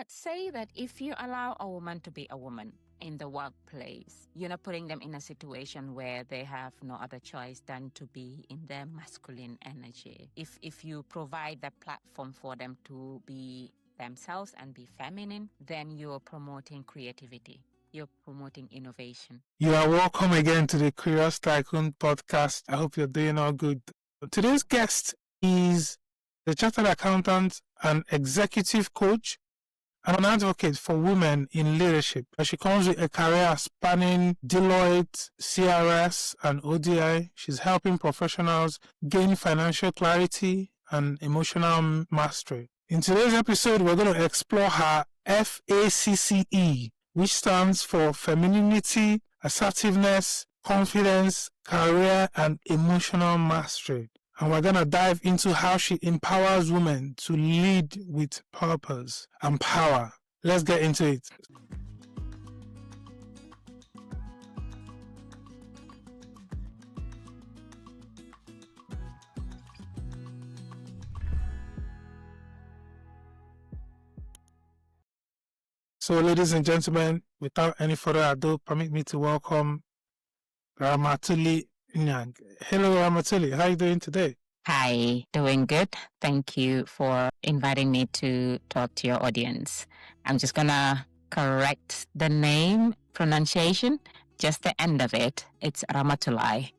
let's say that if you allow a woman to be a woman in the workplace, you're not putting them in a situation where they have no other choice than to be in their masculine energy. If you provide the platform for them to be themselves and be feminine, then you're promoting creativity. You're promoting innovation. You are welcome again to the Curious Tycoon Podcast. I hope you're doing all good. Today's guest is the chartered accountant and executive coach and an advocate for women in leadership. She comes with a career spanning Deloitte, CRS, and ODI. She's helping professionals gain financial clarity and emotional mastery. In today's episode, we're going to explore her FACCE, which stands for Femininity, Assertiveness, Confidence, Career, and Emotional Mastery. And we're going to dive into how she empowers women to lead with purpose and power. Let's get into it. So, ladies and gentlemen, without any further ado, permit me to welcome Ramatoulie Nyang. Hello, Ramatulai. How are you doing today? Hi, doing good. Thank you for inviting me to talk to your audience. I'm just gonna correct the name pronunciation, just the end of it. It's Ramatulai.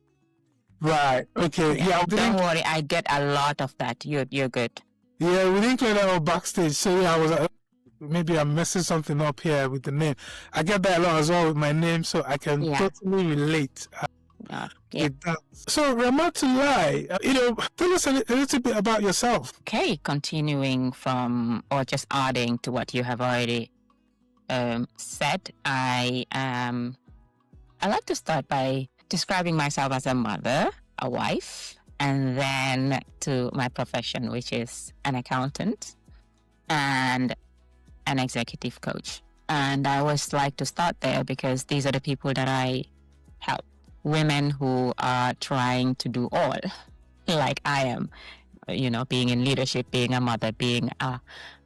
Right. Okay. Yeah. Don't worry, I get a lot of that. You're good. Yeah, we didn't clear that out backstage. So yeah, I was like, maybe I'm messing something up here with the name. I get that a lot as well with my name, so I can totally relate. With that. So Ramatulai, tell us a little bit about yourself. Okay, continuing from or just adding to what you have already said, I like to start by describing myself as a mother, a wife, and then to my profession, which is an accountant and an executive coach. And I always like to start there because these are the people that I help. Women who are trying to do all, like I am, being in leadership, being a mother, being a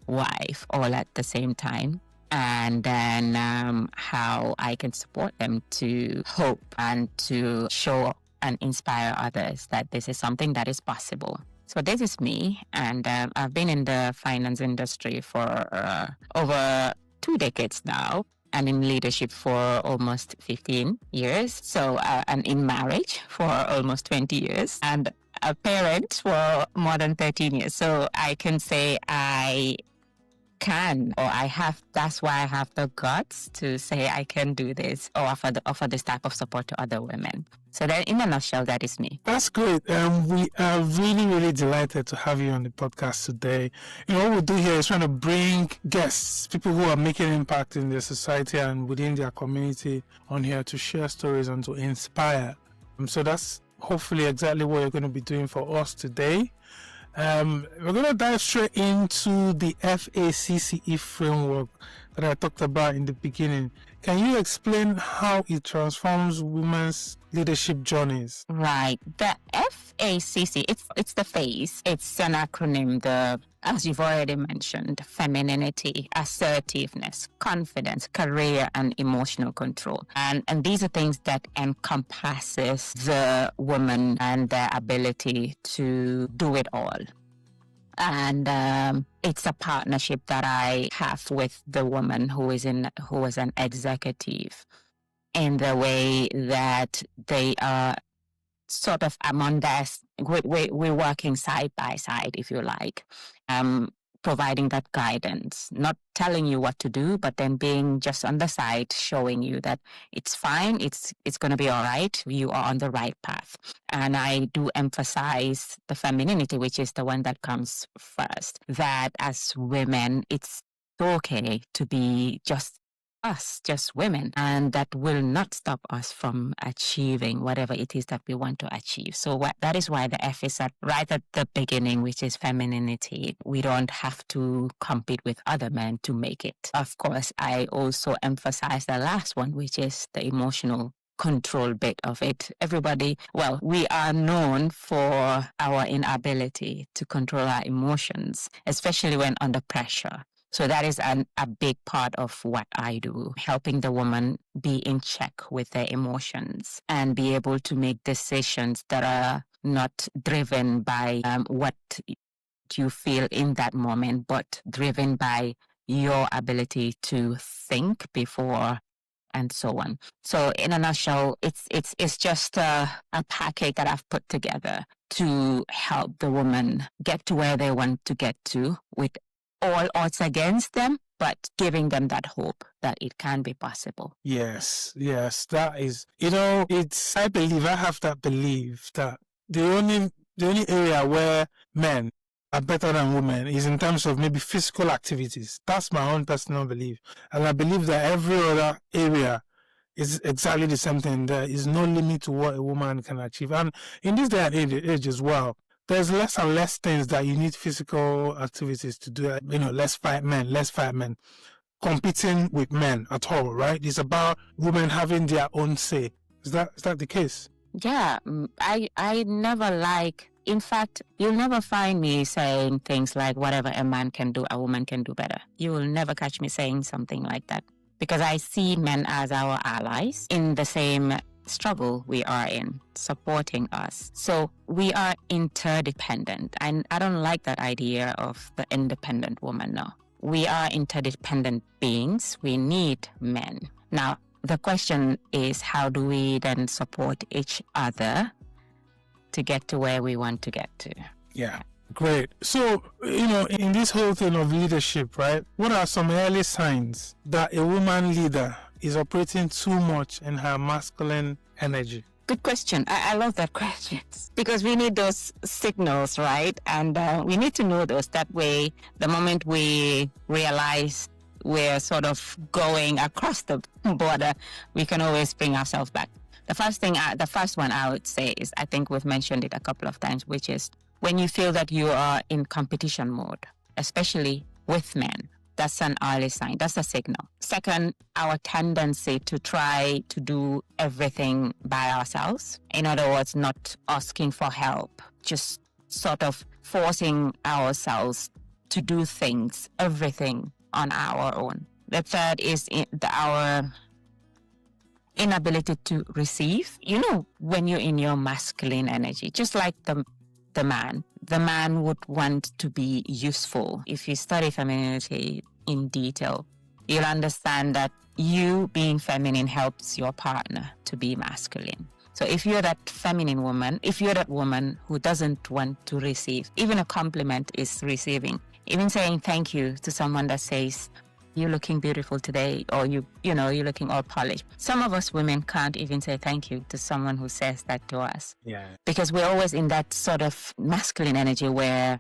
wife, all at the same time. And then how I can support them to hope and to show and inspire others that this is something that is possible. So this is me, and I've been in the finance industry for over 2 decades now. And in leadership for almost 15 years. So, and in marriage for almost 20 years. And a parent for more than 13 years. So I can say that's why I have the guts to say I can do this or offer this type of support to other women. So then in a nutshell, that is me. That's great. We are really, really delighted to have you on the podcast today. What we do here is trying to bring guests, people who are making impact in their society and within their community on here to share stories and to inspire. So that's hopefully exactly what you're going to be doing for us today. We're going to dive straight into the FACCE framework that I talked about in the beginning. Can you explain how it transforms women's leadership journeys? Right. The FACCE, it's the FACE. It's an acronym, as you've already mentioned, femininity, assertiveness, confidence, career, and emotional control. And these are things that encompasses the woman and their ability to do it all. And it's a partnership that I have with the woman who is an executive, in the way that they are sort of among us. We're working side by side, if you like, providing that guidance, not telling you what to do, but then being just on the side, showing you that it's fine, it's going to be all right, you are on the right path. And I do emphasize the femininity, which is the one that comes first, that as women, it's okay to be just us, just women, and that will not stop us from achieving whatever it is that we want to achieve. So that is why the F is right at the beginning, which is femininity. We don't have to compete with other men to make it. Of course, I also emphasize the last one, which is the emotional control bit of it. We are known for our inability to control our emotions, especially when under pressure. So that is a big part of what I do, helping the woman be in check with their emotions and be able to make decisions that are not driven by what you feel in that moment, but driven by your ability to think before and so on. So in a nutshell, it's just a package that I've put together to help the woman get to where they want to get to with all odds against them, but giving them that hope that it can be possible. Yes, that is, I have that belief that the only area where men are better than women is in terms of maybe physical activities. That's my own personal belief. And I believe that every other area is exactly the same thing. There is no limit to what a woman can achieve. And in this day and age as well, there's less and less things that you need physical activities to do. Let's fight men competing with men at all, right? It's about women having their own say. Is that the case? Yeah, I never in fact, you'll never find me saying things like whatever a man can do, a woman can do better. You will never catch me saying something like that because I see men as our allies in the same struggle we are in, supporting us. So we are interdependent. And I don't like that idea of the independent woman, no. We are interdependent beings. We need men. Now, the question is, how do we then support each other to get to where we want to get to? Yeah, great. So, in this whole thing of leadership, right, what are some early signs that a woman leader is operating too much in her masculine energy? Good question. I love that question because we need those signals, right? And we need to know those. That way, the moment we realize we're sort of going across the border, we can always bring ourselves back. The first one I would say is, I think we've mentioned it a couple of times, which is when you feel that you are in competition mode, especially with men. That's an early sign. That's a signal. Second, our tendency to try to do everything by ourselves. In other words, not asking for help, just sort of forcing ourselves to do things, everything on our own. The third is our inability to receive. When you're in your masculine energy, just like the man would want to be useful. If you study femininity in detail, you'll understand that you being feminine helps your partner to be masculine. So if you're that feminine woman, if you're that woman who doesn't want to receive, even a compliment is receiving. Even saying thank you to someone that says, "You're looking beautiful today," or you're looking all polished. Some of us women can't even say thank you to someone who says that to us. Yeah. Because we're always in that sort of masculine energy where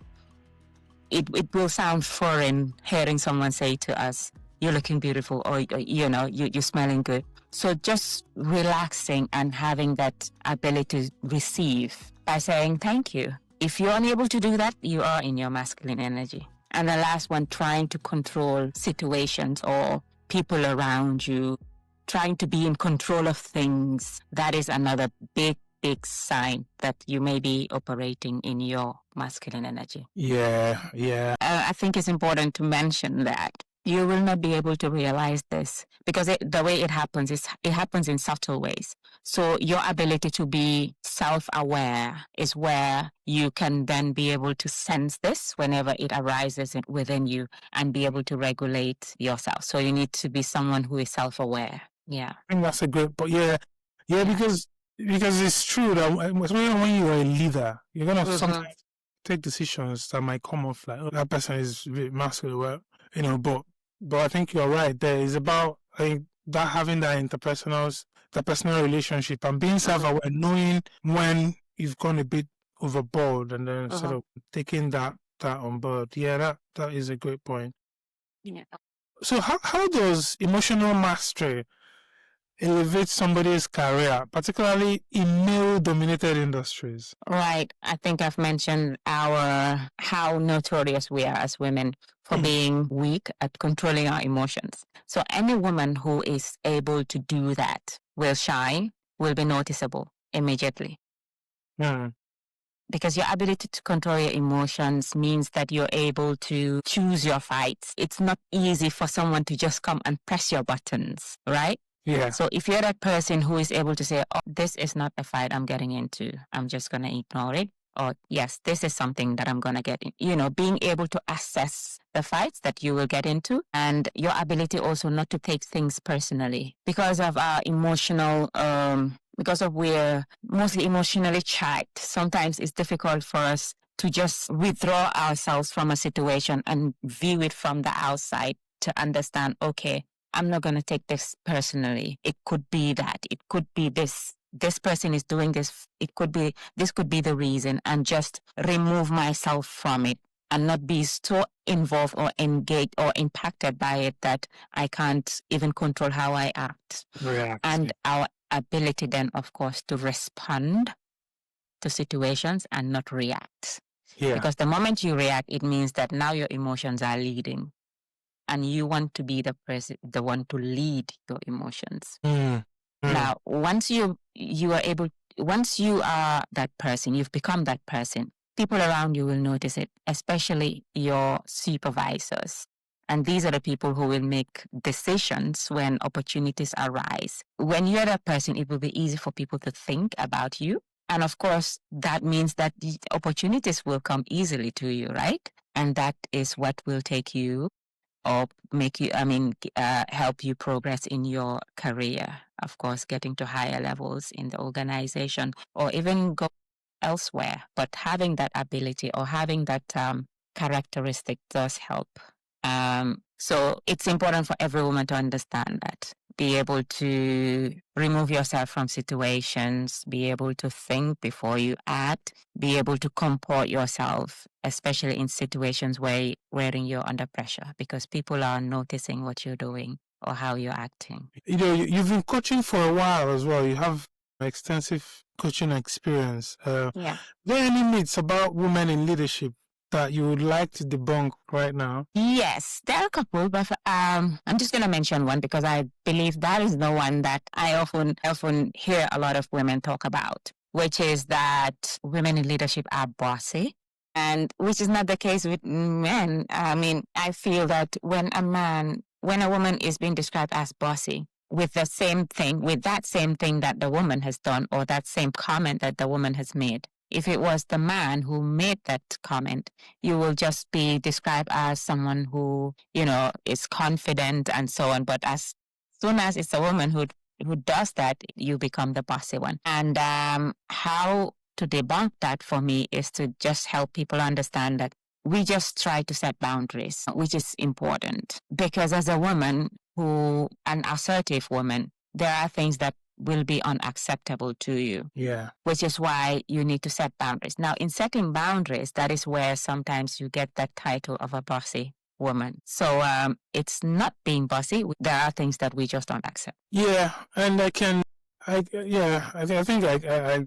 it will sound foreign hearing someone say to us, "You're looking beautiful," or you're smelling good. So just relaxing and having that ability to receive by saying thank you. If you're unable to do that, you are in your masculine energy. And the last one, trying to control situations or people around you, trying to be in control of things. That is another big sign that you may be operating in your masculine energy. Yeah. I think it's important to mention that. You will not be able to realize this because the way it happens is it happens in subtle ways. So your ability to be self-aware is where you can then be able to sense this whenever it arises within you and be able to regulate yourself. So you need to be someone who is self-aware. Yeah. I think that's a great point. Yeah, because it's true that especially when you're a leader, you're gonna sometimes take decisions that might come off like, "Oh, that person is really masculine," well, but I think you're right. There is about that having that personal relationship and being self-aware, knowing when you've gone a bit overboard, and then sort of taking that on board. Yeah, that is a great point. Yeah. So how does emotional mastery elevate somebody's career, particularly in male-dominated industries? Right. I think I've mentioned how notorious we are as women for being weak at controlling our emotions. So any woman who is able to do that will shine, will be noticeable immediately. because your ability to control your emotions means that you're able to choose your fights. It's not easy for someone to just come and press your buttons, right? Yeah. So if you're that person who is able to say, oh, this is not a fight I'm getting into, I'm just going to ignore it. Or yes, this is something that I'm going to get in. You know, being able to assess the fights that you will get into, and your ability also not to take things personally because of our emotional, because of we're mostly emotionally charged. Sometimes it's difficult for us to just withdraw ourselves from a situation and view it from the outside to understand, okay, I'm not going to take this personally. It could be that. It could be this. This person is doing this. It could be, this could be the reason, and just remove myself from it and not be so involved or engaged or impacted by it that I can't even control how I act. React. And our ability then, of course, to respond to situations and not react. Yeah. Because the moment you react, it means that now your emotions are leading. And you want to be the one to lead your emotions. Now, once you are able, once you are that person, you've become that person, people around you will notice it, especially your supervisors. And these are the people who will make decisions when opportunities arise. When you're that person, it will be easy for people to think about you. And of course, that means that the opportunities will come easily to you, right? And that is what will take you or make you, help you progress in your career. Of course, getting to higher levels in the organization or even go elsewhere. But having that ability or having that characteristic does help. So it's important for every woman to understand that. Be able to remove yourself from situations, be able to think before you act, be able to comport yourself, especially in situations wherein you're under pressure, because people are noticing what you're doing or how you're acting. You know, you've been coaching for a while as well. You have extensive coaching experience. Yeah. Are there any myths about women in leadership that you would like to debunk right now? Yes, there are a couple, but I'm just going to mention one because I believe that is the one that I often hear a lot of women talk about, which is that women in leadership are bossy, and which is not the case with men. I mean, I feel that when a woman is being described as bossy, with that same thing that the woman has done or that same comment that the woman has made, if it was the man who made that comment, you will just be described as someone who, is confident and so on. But as soon as it's a woman who does that, you become the bossy one. And how to debunk that for me is to just help people understand that we just try to set boundaries, which is important. Because as a woman an assertive woman, there are things that will be unacceptable to you. Yeah. Which is why you need to set boundaries. Now, in setting boundaries, that is where sometimes you get that title of a bossy woman. So it's not being bossy. There are things that we just don't accept. Yeah, and I think I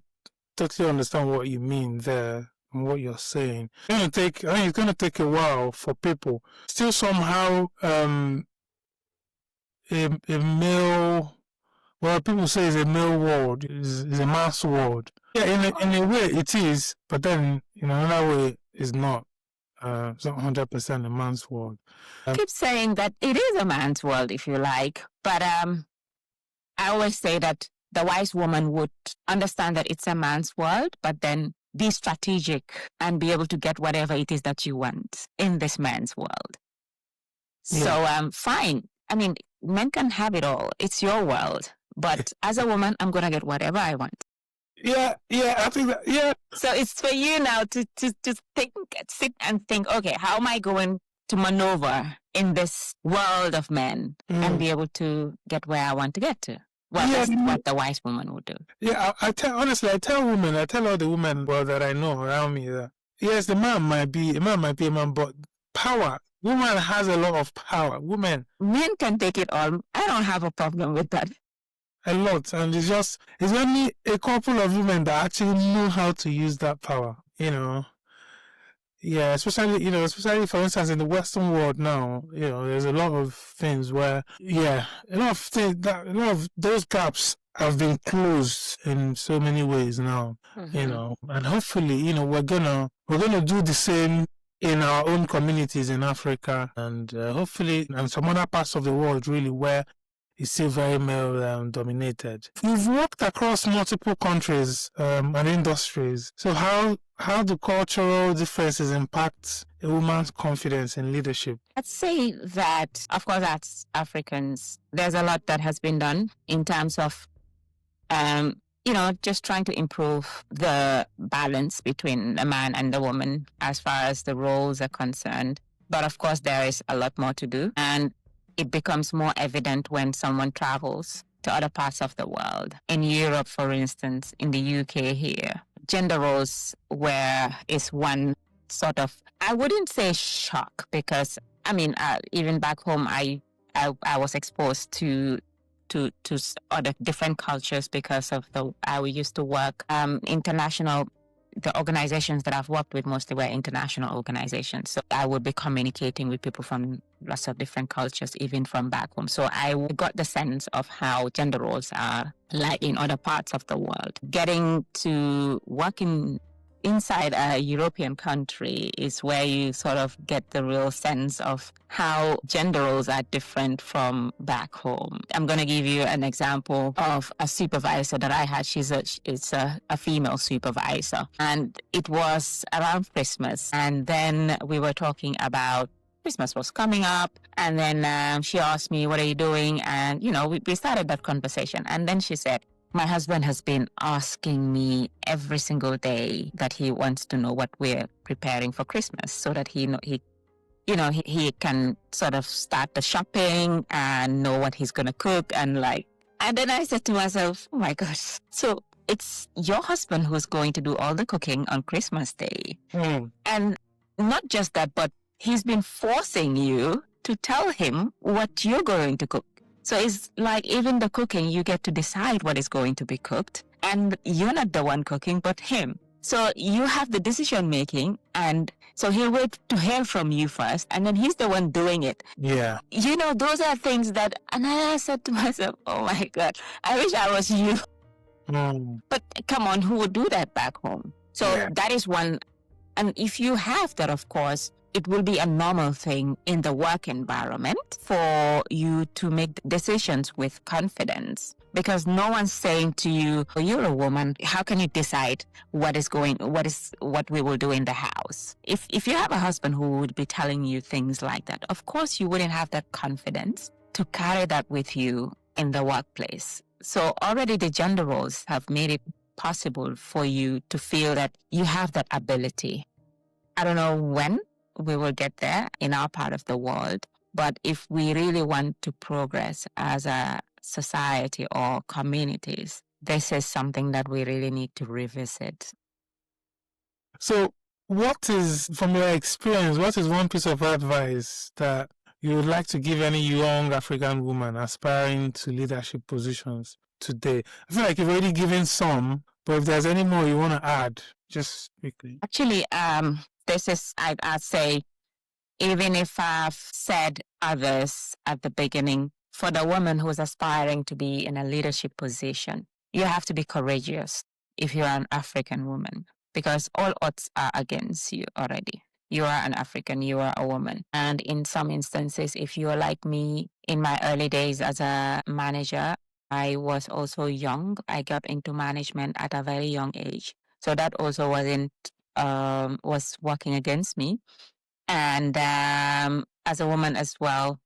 totally understand what you mean there and what you're saying. I think it's going to take a while for people. Still somehow, a male, well, people say it's a male world, is a man's world. Yeah, in a way it is, but then, another way it's not. It's not 100% a man's world. I keep saying that it is a man's world, if you like, but I always say that the wise woman would understand that it's a man's world, but then be strategic and be able to get whatever it is that you want in this man's world. Yeah. So fine. I mean, men can have it all. It's your world. But as a woman, I'm going to get whatever I want. Yeah, I think that, yeah. So it's for you now to think, sit and think, okay, how am I going to maneuver in this world of men and be able to get where I want to get to? Well, that's what the wise woman would do. Yeah, I tell all the women that I know around me that, yes, the man might be a man, but power. Woman has a lot of power. Men can take it all. I don't have a problem with that. A lot, and it's only a couple of women that actually know how to use that power. Yeah, especially for instance in the Western world now, there's a lot of things where, a lot of those gaps have been closed in so many ways now, and hopefully, we're gonna do the same in our own communities in Africa, and hopefully, and some other parts of the world, really, where it's still very male dominated. You've worked across multiple countries and industries. So how do cultural differences impact a woman's confidence in leadership? I'd say that, of course, as Africans, there's a lot that has been done in terms of, just trying to improve the balance between the man and the woman as far as the roles are concerned. But of course, there is a lot more to do. And it becomes more evident when someone travels to other parts of the world. In Europe, for instance, in the UK here, gender roles is one sort of, I wouldn't say shock, because even back home, I was exposed to other different cultures because of I used to work international. The organizations that I've worked with mostly were international organizations. So I would be communicating with people from lots of different cultures, even from back home. So I got the sense of how gender roles are like in other parts of the world. Getting to work inside a European country is where you sort of get the real sense of how gender roles are different from back home. I'm going to give you an example of a supervisor that I had. It's a female supervisor, and it was around Christmas. And then we were talking about Christmas was coming up, and then she asked me, "What are you doing?" And we started that conversation, and then she said, "My husband has been asking me every single day that he wants to know what we're preparing for Christmas, so that he can sort of start the shopping and know what he's gonna cook." And then I said to myself, "Oh my gosh, so it's your husband who's going to do all the cooking on Christmas Day." And not just that, but he's been forcing you to tell him what you're going to cook. So it's like even the cooking, you get to decide what is going to be cooked. And you're not the one cooking, but him. So you have the decision making. And so he'll wait to hear from you first. And then he's the one doing it. Yeah. Those are things that, and I said to myself, oh my God, I wish I was you. But come on, who would do that back home? So that is one. And if you have that, of course, it will be a normal thing in the work environment for you to make decisions with confidence, because no one's saying to you, "Oh, you're a woman. How can you decide what we will do in the house?" If you have a husband who would be telling you things like that, of course you wouldn't have that confidence to carry that with you in the workplace. So already the gender roles have made it possible for you to feel that you have that ability. I don't know when we will get there in our part of the world, but if we really want to progress as a society or communities, this is something that we really need to revisit. So from your experience, what is one piece of advice that you would like to give any young African woman aspiring to leadership positions today? I feel like you've already given some, but if there's any more you want to add, just quickly. Actually, I'd say, even if I've said others at the beginning, for the woman who's aspiring to be in a leadership position, you have to be courageous if you're an African woman, because all odds are against you already. You are an African, you are a woman. And in some instances, if you're like me, in my early days as a manager, I was also young. I got into management at a very young age. So that also was working against me. And as a woman as well,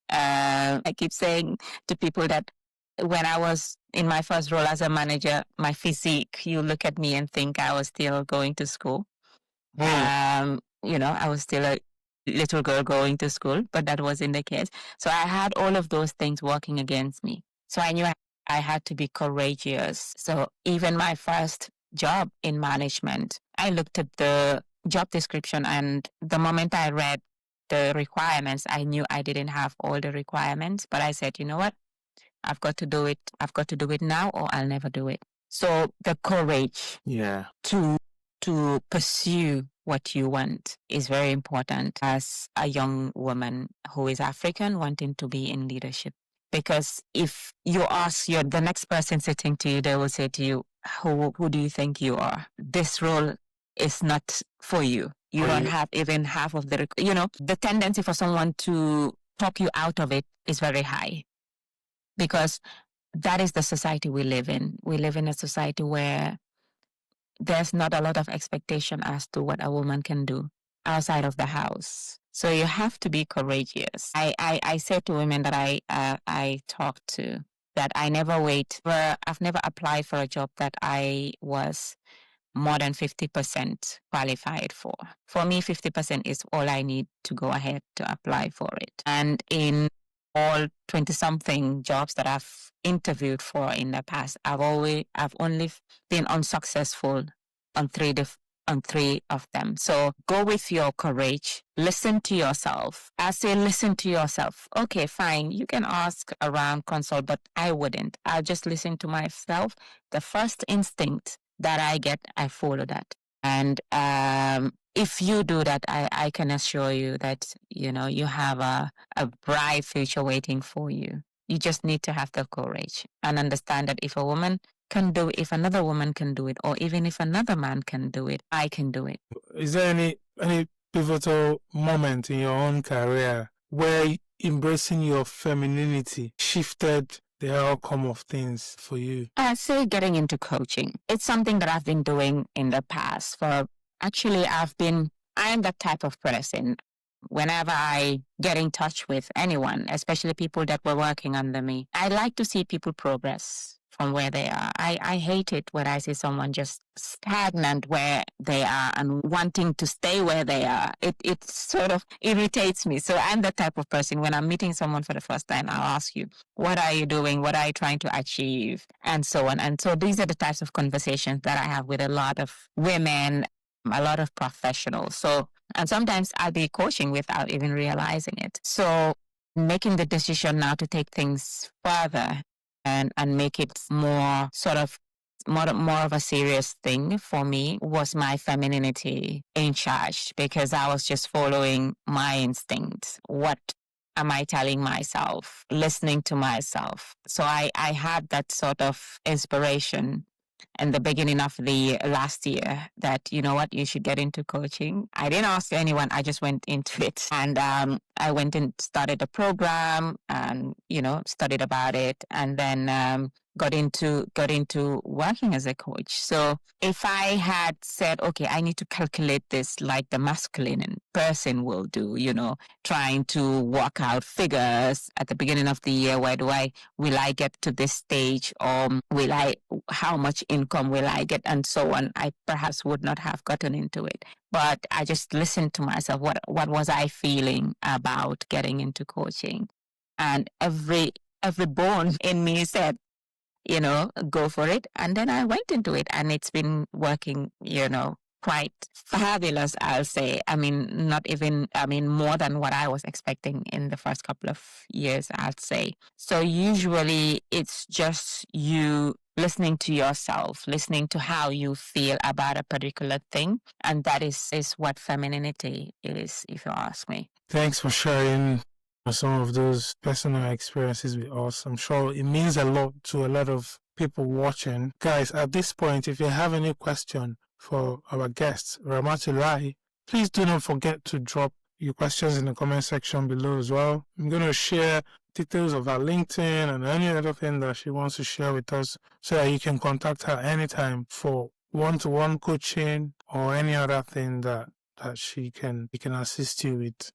I keep saying to people that when I was in my first role as a manager, my physique, you look at me and think I was still going to school. I was still a little girl going to school, but that wasn't the case. So I had all of those things working against me. So I knew I had to be courageous. So even my first job in management, I looked at the job description, and the moment I read the requirements, I knew I didn't have all the requirements, but I said, you know what? I've got to do it. I've got to do it now, or I'll never do it. So the courage to pursue what you want is very important as a young woman who is African wanting to be in leadership. Because if you ask the next person sitting to you, they will say to you, who do you think you are? This role is not for you. You don't have even half of the tendency for someone to talk you out of it is very high, because that is the society we live in. We live in a society where there's not a lot of expectation as to what a woman can do outside of the house. So you have to be courageous. I say to women that I talk to that I never wait for, I've never applied for a job that I was more than 50% qualified for. For me, 50% is all I need to go ahead to apply for it. And in all 20 something jobs that I've interviewed for in the past, I've only been unsuccessful on three of them. So go with your courage. Listen to yourself. I say listen to yourself. Okay, fine. You can ask around, consult, but I wouldn't. I'll just listen to myself. The first instinct that I get, I follow that. And if you do that, I can assure you that, you have a bright future waiting for you. You just need to have the courage and understand that if a woman can do it, if another woman can do it, or even if another man can do it, I can do it. Is there any pivotal moment in your own career where embracing your femininity shifted the outcome of things for you? I'd say getting into coaching. It's something that I've been doing in the past I'm that type of person. Whenever I get in touch with anyone, especially people that were working under me, I like to see people progress from where they are. I hate it when I see someone just stagnant where they are and wanting to stay where they are. It sort of irritates me. So I'm the type of person, when I'm meeting someone for the first time, I'll ask you, what are you doing? What are you trying to achieve? And so on. And so these are the types of conversations that I have with a lot of women, a lot of professionals. And sometimes I'll be coaching without even realizing it. So making the decision now to take things further and make it more of a serious thing for me was my femininity in charge, because I was just following my instinct. What am I telling myself? Listening to myself. So I had that sort of inspiration in the beginning of the last year that, you know what, you should get into coaching. I didn't ask anyone. I just went into it. And I went and started a program and, studied about it, and then got into working as a coach. So if I had said, okay, I need to calculate this like the masculine person will do, trying to work out figures at the beginning of the year, will I get to this stage, or how much income will I get, and so on, I perhaps would not have gotten into it. But I just listened to myself. What was I feeling about getting into coaching? And every bone in me said, go for it. And then I went into it, and it's been working, quite fabulous, I'll say. More than what I was expecting in the first couple of years, I'd say. So usually it's just you listening to yourself, listening to how you feel about a particular thing. And that is what femininity is, if you ask me. Thanks for sharing some of those personal experiences with us. I'm sure it means a lot to a lot of people watching. Guys, at this point, if you have any question for our guest, Ramatulai, please do not forget to drop your questions in the comment section below as well. I'm going to share details of her LinkedIn and any other thing that she wants to share with us, so that you can contact her anytime for one-to-one coaching or any other thing that she can assist you with.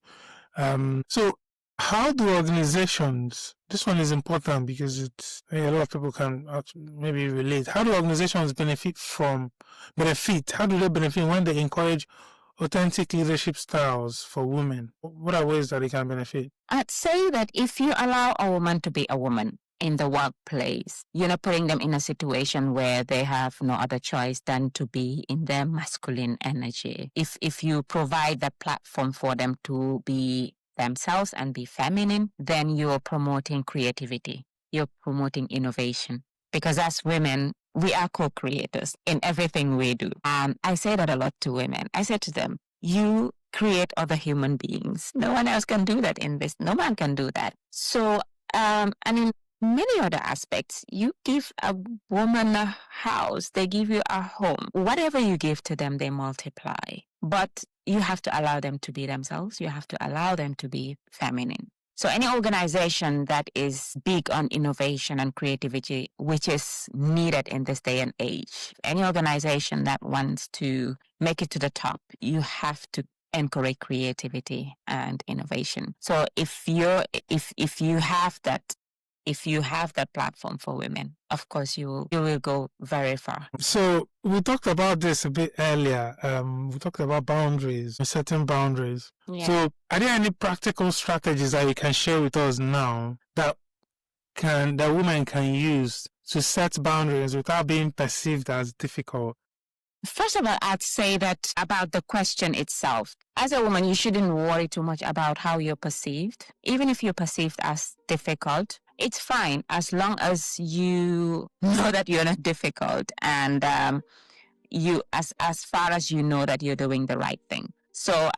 So how do organizations, this one is important because a lot of people can maybe relate. How do organizations benefit? How do they benefit when they encourage authentic leadership styles for women? What are ways that they can benefit? I'd say that if you allow a woman to be a woman in the workplace, you're not putting them in a situation where they have no other choice than to be in their masculine energy. If you provide that platform for them to be themselves and be feminine, then you're promoting creativity. You're promoting innovation. Because as women, we are co-creators in everything we do. I say that a lot to women. I say to them, you create other human beings. No one else can do that in this. No man can do that. So, and in many other aspects, you give a woman a house, they give you a home. Whatever you give to them, they multiply. But you have to allow them to be themselves. You have to allow them to be feminine. So any organization that is big on innovation and creativity, which is needed in this day and age, any organization that wants to make it to the top, you have to encourage creativity and innovation. So if you have that platform for women, of course you will go very far. So we talked about this a bit earlier. We talked about boundaries, setting boundaries. Yeah. So are there any practical strategies that you can share with us now that women can use to set boundaries without being perceived as difficult? First of all, I'd say that about the question itself. As a woman, you shouldn't worry too much about how you're perceived. Even if you're perceived as difficult, it's fine as long as you know that you're not difficult and you, as far as you know that you're doing the right thing. So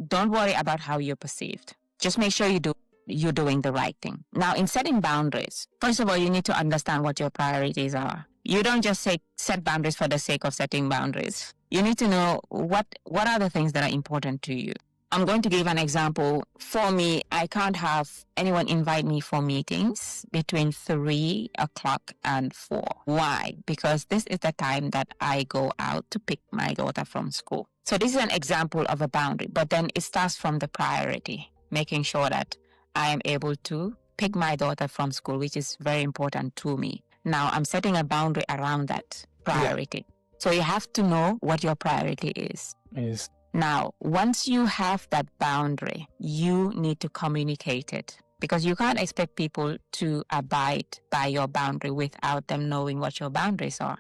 don't worry about how you're perceived. Just make sure you're doing the right thing. Now, in setting boundaries, first of all, you need to understand what your priorities are. You don't just set boundaries for the sake of setting boundaries. You need to know what are the things that are important to you. I'm going to give an example. For me, I can't have anyone invite me for meetings between 3 o'clock and 4. Why? Because this is the time that I go out to pick my daughter from school. So this is an example of a boundary, but then it starts from the priority, making sure that I am able to pick my daughter from school, which is very important to me. Now I'm setting a boundary around that priority. Yeah. So you have to know what your priority is. Yes. Now, once you have that boundary, you need to communicate it because you can't expect people to abide by your boundary without them knowing what your boundaries are.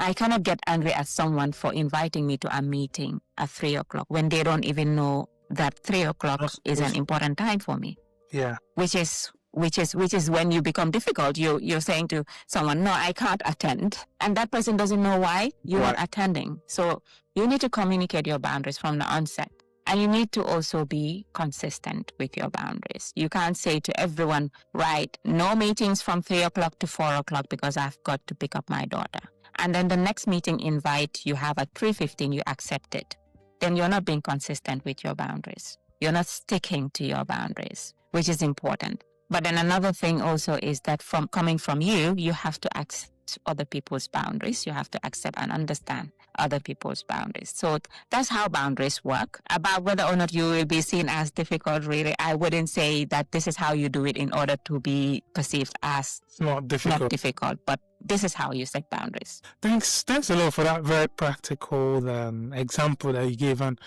I cannot get angry at someone for inviting me to a meeting at 3 o'clock when they don't even know that 3 o'clock is an important time for me. Yeah. Which is when you become difficult. You're saying to someone, no, I can't attend. And that person doesn't know why you are attending. So you need to communicate your boundaries from the onset. And you need to also be consistent with your boundaries. You can't say to everyone, right, no meetings from 3 o'clock to 4 o'clock because I've got to pick up my daughter. And then the next meeting invite you have at 3:15, you accept it. Then you're not being consistent with your boundaries. You're not sticking to your boundaries, which is important. But then another thing also is that from coming from you, you have to accept other people's boundaries. You have to accept and understand other people's boundaries. So that's how boundaries work. About whether or not you will be seen as difficult, really, I wouldn't say that this is how you do it in order to be perceived as not difficult, but this is how you set boundaries. Thanks a lot for that very practical example that you gave, and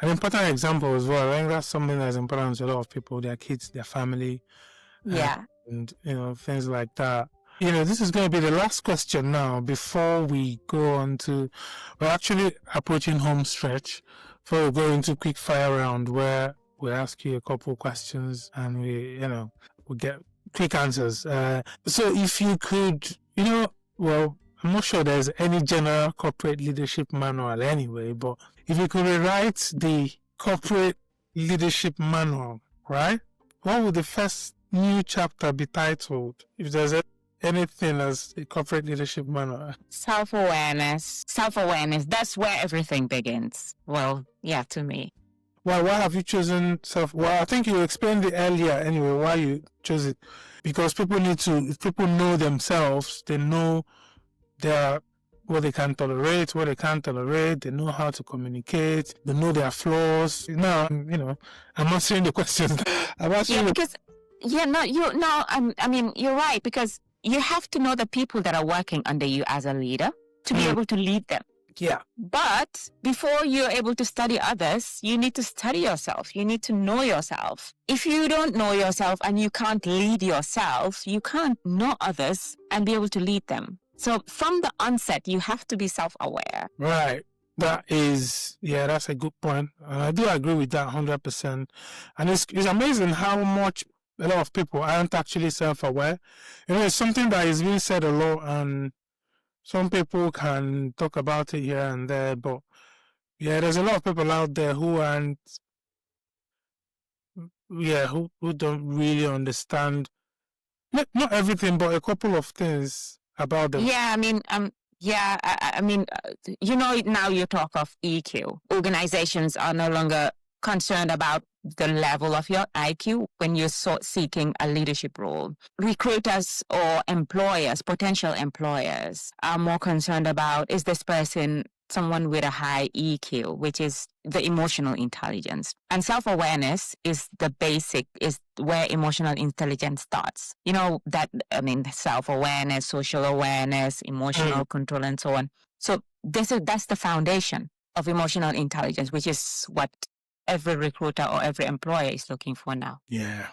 an important example as well. I think that's something that's important to a lot of people, their kids, their family. Yeah. And, things like that. This is going to be the last question now before we go on to, we're actually approaching home stretch, before we go into quick fire round where we ask you a couple questions and we get quick answers. So if you could, well, I'm not sure there's any general corporate leadership manual anyway, but if you could rewrite the corporate leadership manual, right? What would the first new chapter be titled, if there's anything as a corporate leadership manual? Self-awareness. That's where everything begins. Well, yeah, to me. Why have you chosen Well, I think you explained it earlier anyway, why you chose it. Because people if people know themselves, they know what they can tolerate, what they can't tolerate, they know how to communicate, they know their flaws. Now, I'm answering the questions. I'm answering you're right, because you have to know the people that are working under you as a leader to be able to lead them. Yeah. But before you're able to study others, you need to study yourself. You need to know yourself. If you don't know yourself and you can't lead yourself, you can't know others and be able to lead them. So from the onset, you have to be self-aware. Right. That's a good point. I do agree with that 100%. And it's amazing how much a lot of people aren't actually self-aware. It's something that is being said a lot, and some people can talk about it here and there, but yeah, there's a lot of people out there who aren't, who don't really understand, not everything, but a couple of things about them. Yeah, I mean, now you talk of EQ. Organizations are no longer concerned about the level of your IQ when you're seeking a leadership role. Recruiters or employers, potential employers, are more concerned about, is this person someone with a high EQ, which is the emotional intelligence. And self-awareness is where emotional intelligence starts. Self-awareness, social awareness, emotional control, and so on. So that's the foundation of emotional intelligence, which is what every recruiter or every employer is looking for now. Yeah.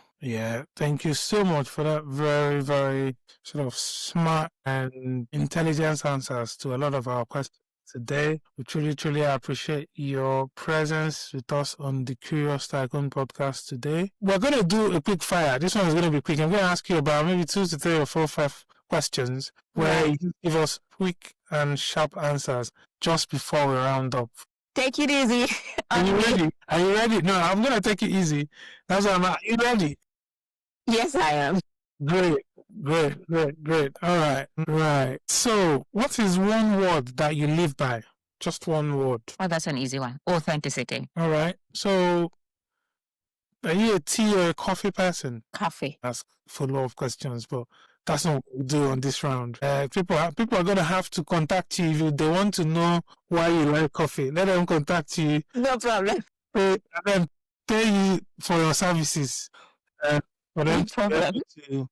Thank you so much for that very, very sort of smart and intelligent answers to a lot of our questions today. We truly, truly appreciate your presence with us on the Curious Tycoon podcast today. We're going to do a quick fire. This one is going to be quick. I'm going to ask you about maybe 2 to 3 or 4 or 5 questions where you give us quick and sharp answers just before we round up. Take it easy. Are you ready? Are you ready? No, I'm going to take it easy. That's what I'm at. Are you ready? Yes, I am. Great. All right. So, what is one word that you live by? Just one word. Oh, that's an easy one. Authenticity. All right. So, are you a tea or a coffee person? Coffee. That's full of questions, but that's not what we do on this round. People are going to have to contact you if they want to know why you like coffee. Let them contact you. No problem. And then pay you for your services. For them to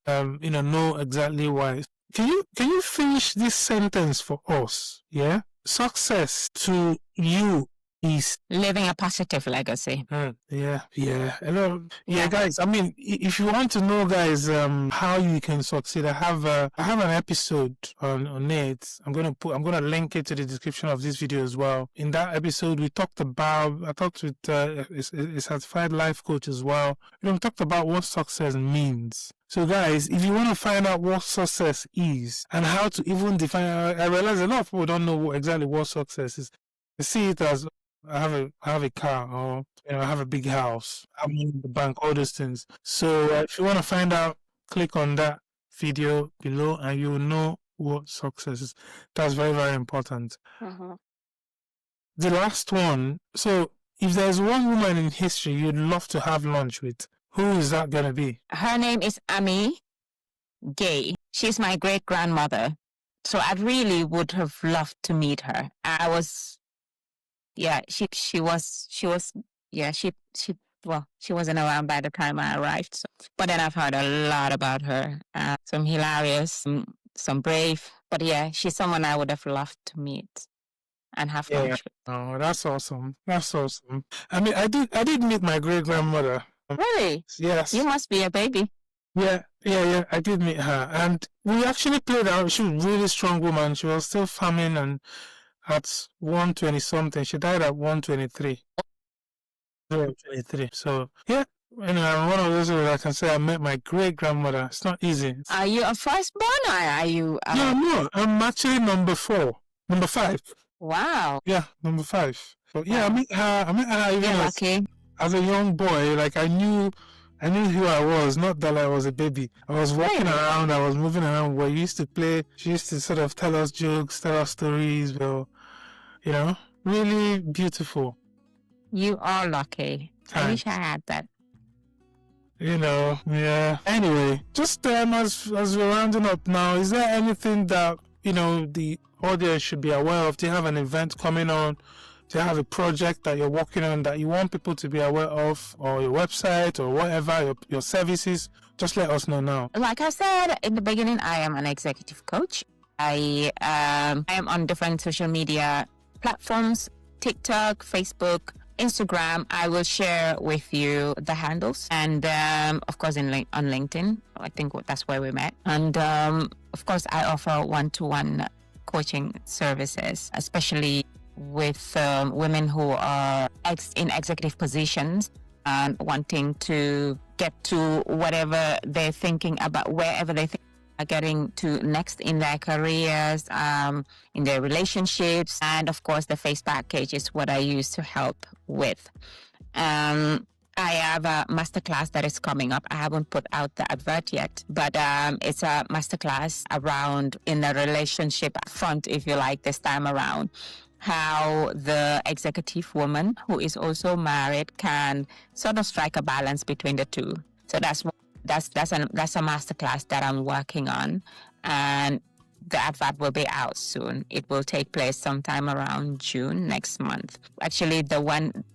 know exactly why. Can you finish this sentence for us? Yeah. Success to you is living a positive legacy. Yeah. Hello. Yeah, guys. I mean, if you want to know, guys, how you can succeed, I have an episode on it. I'm gonna link it to the description of this video as well. In that episode, I talked with a certified life coach as well. We talked about what success means. So, guys, if you want to find out what success is and how to even define, I realize a lot of people don't know exactly what success is. They see it as I have a car, or I have a big house, I'm in the bank, all those things. So if you want to find out, click on that video below and you will know what success is. That's very, very important. The last one. So if there's one woman in history you'd love to have lunch with, who is that going to be? Her name is Ami Gay. She's my great-grandmother. So I really would have loved to meet her. She wasn't around by the time I arrived. So. But then I've heard a lot about her. Some hilarious, some brave. But yeah, she's someone I would have loved to meet and have lunch with. Oh, that's awesome. I mean, I did meet my great-grandmother. Really? Yes. You must be a baby. Yeah. I did meet her. And we actually played out. She was a really strong woman. She was still farming and at 120 something. She died at 123. So, yeah. I'm one of those where I can say I met my great-grandmother. It's not easy. Are you a firstborn or are you... No. I'm actually number 5. Wow. Yeah, number 5. So, yeah, I met her even as a young boy. Like, I knew who I was, not that I was a baby. I was walking around, I was moving around where we used to play. She used to sort of tell us jokes, tell us stories. Well, really beautiful. You are lucky. Thanks. I wish I had that. Yeah. Anyway, just as we're rounding up now, is there anything that, the audience should be aware of? Do you have an event coming on? Do you have a project that you're working on that you want people to be aware of, or your website or whatever, your services? Just let us know now. Like I said in the beginning, I am an executive coach. I am on different social media platforms, TikTok, Facebook, Instagram. I will share with you the handles, and of course on LinkedIn. I think that's where we met. And of course, I offer one-to-one coaching services, especially with women who are in executive positions and wanting to get to whatever they're thinking about, wherever they think getting to next in their careers, in their relationships. And of course, the FACCE package is what I use to help with. I have a masterclass that is coming up. I haven't put out the advert yet, but it's a masterclass around in the relationship front, if you like, this time around. How the executive woman who is also married can sort of strike a balance between the two. So that's a masterclass that I'm working on, and the advert will be out soon. It will take place sometime around June next month. Actually, the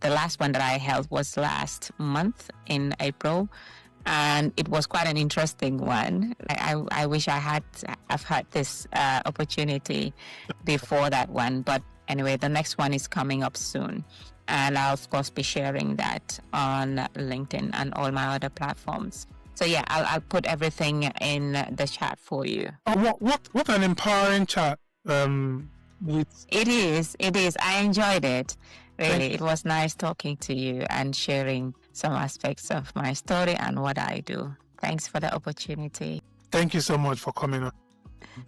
last one that I held was last month in April, and it was quite an interesting one. I wish I've had this opportunity before that one, but anyway, the next one is coming up soon. And I'll of course be sharing that on LinkedIn and all my other platforms. So yeah, I'll put everything in the chat for you. Oh, what an empowering chat. It is. I enjoyed it. Really, it was nice talking to you and sharing some aspects of my story and what I do. Thanks for the opportunity. Thank you so much for coming on.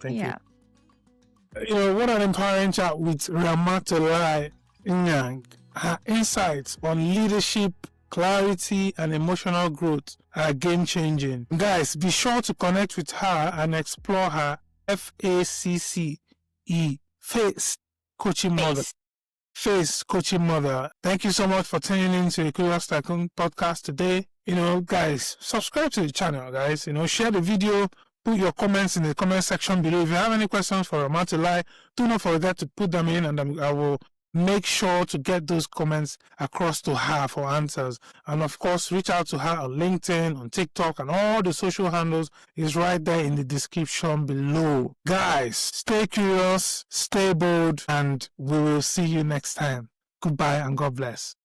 Thank you. You know, what an empowering chat with Ramatoulie Nyang. Her insights on leadership, clarity, and emotional growth are game-changing. Guys, be sure to connect with her and explore her FACCE, FACCE Coaching Model. FACCE Coaching Model. Thank you so much for tuning in to the Curious Tycoon Podcast today. You know, guys, subscribe to the channel, guys. You know, share the video. Put your comments in the comment section below. If you have any questions for Ramatulai, do not forget to put them in, and I will make sure to get those comments across to her for answers. And of course, reach out to her on LinkedIn, on TikTok, and all the social handles is right there in the description below. Guys, stay curious, stay bold, and we will see you next time. Goodbye and God bless.